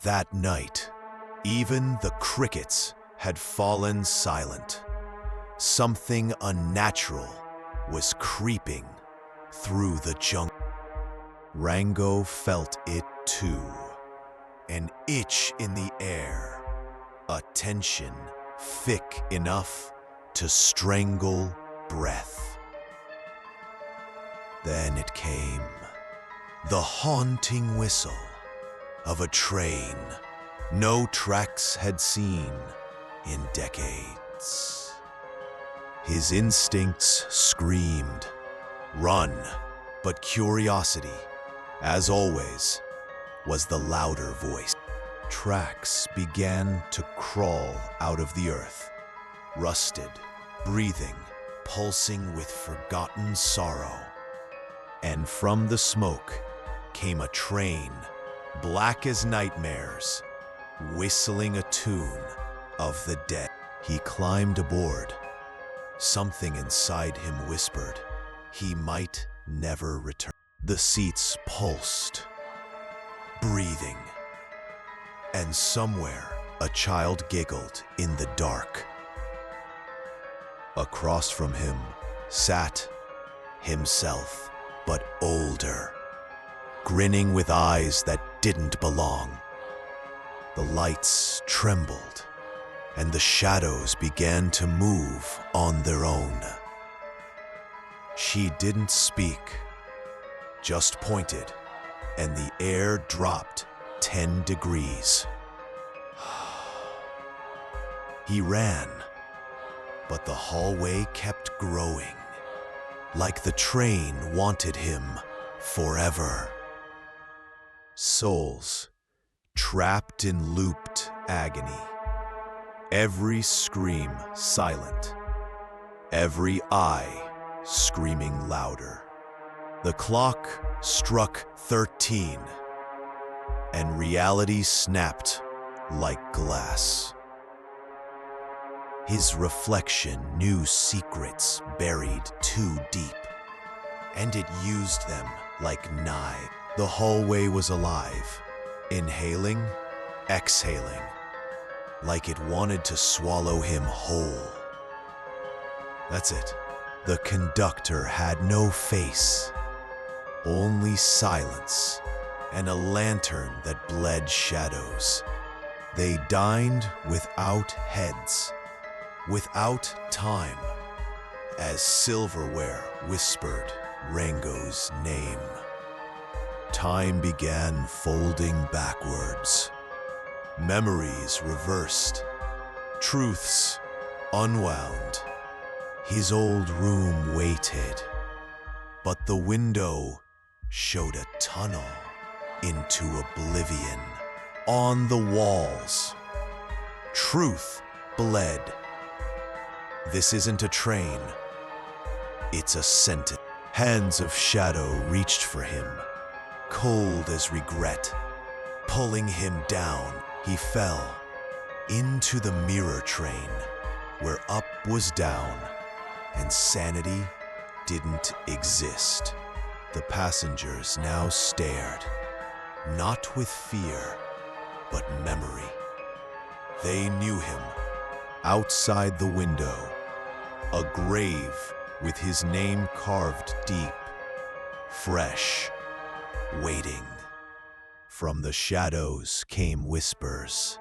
That night, even the crickets had fallen silent. Something unnatural was creeping through the jungle. Rango felt it too. An itch in the air, a tension thick enough to strangle breath. Then it came, the haunting whistle of a train no tracks had seen in decades. His instincts screamed, run, but curiosity, as always, was the louder voice. Tracks began to crawl out of the earth, rusted, breathing, pulsing with forgotten sorrow. And from the smoke came a train, black as nightmares, whistling a tune of the dead. He climbed aboard. Something inside him whispered he might never return. The seats pulsed, breathing, and somewhere a child giggled in the dark. Across from him sat himself, but older, grinning with eyes that didn't belong. The lights trembled, and the shadows began to move on their own. She didn't speak, just pointed, and the air dropped 10 degrees. He ran, but the hallway kept growing, like the train wanted him forever. Souls trapped in looped agony, every scream silent, every eye screaming louder. The clock struck 13, and reality snapped like glass. His reflection knew secrets buried too deep, and it used them like knives. The hallway was alive, inhaling, exhaling, like it wanted to swallow him whole. That's it. The conductor had no face, only silence and a lantern that bled shadows. They dined without heads, without time, as silverware whispered Rango's name. Time began folding backwards. Memories reversed, truths unwound. His old room waited, but the window showed a tunnel into oblivion. On the walls, truth bled. This isn't a train, it's a sentence. Hands of shadow reached for him, cold as regret, pulling him down. He fell into the mirror train, where up was down, and sanity didn't exist. The passengers now stared, not with fear, but memory. They knew him. Outside the window, a grave with his name carved deep, fresh, waiting. From the shadows came whispers.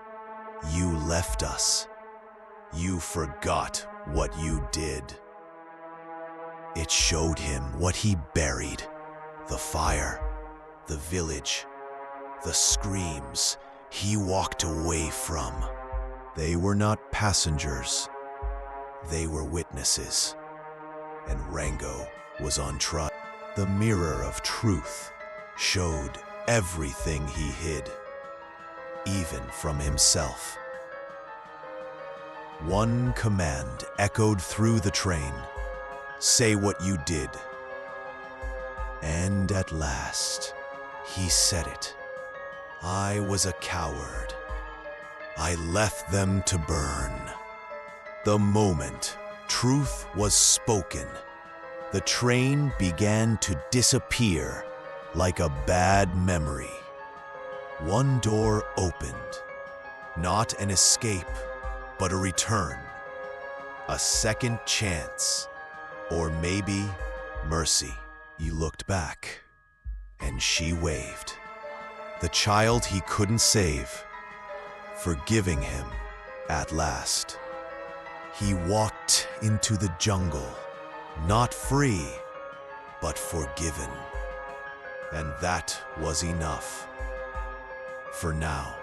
You left us. You forgot what you did. It showed him what he buried. The fire, the village, the screams he walked away from. They were not passengers. They were witnesses. And Rango was on trial. The mirror of truth showed everything he hid, even from himself. One command echoed through the train. Say what you did. And at last, he said it. I was a coward. I left them to burn. The moment truth was spoken, the train began to disappear like a bad memory. One door opened. Not an escape, but a return. A second chance. Or maybe mercy. He looked back, and she waved. The child he couldn't save, forgiving him at last. He walked into the jungle, not free, but forgiven. And that was enough. For now.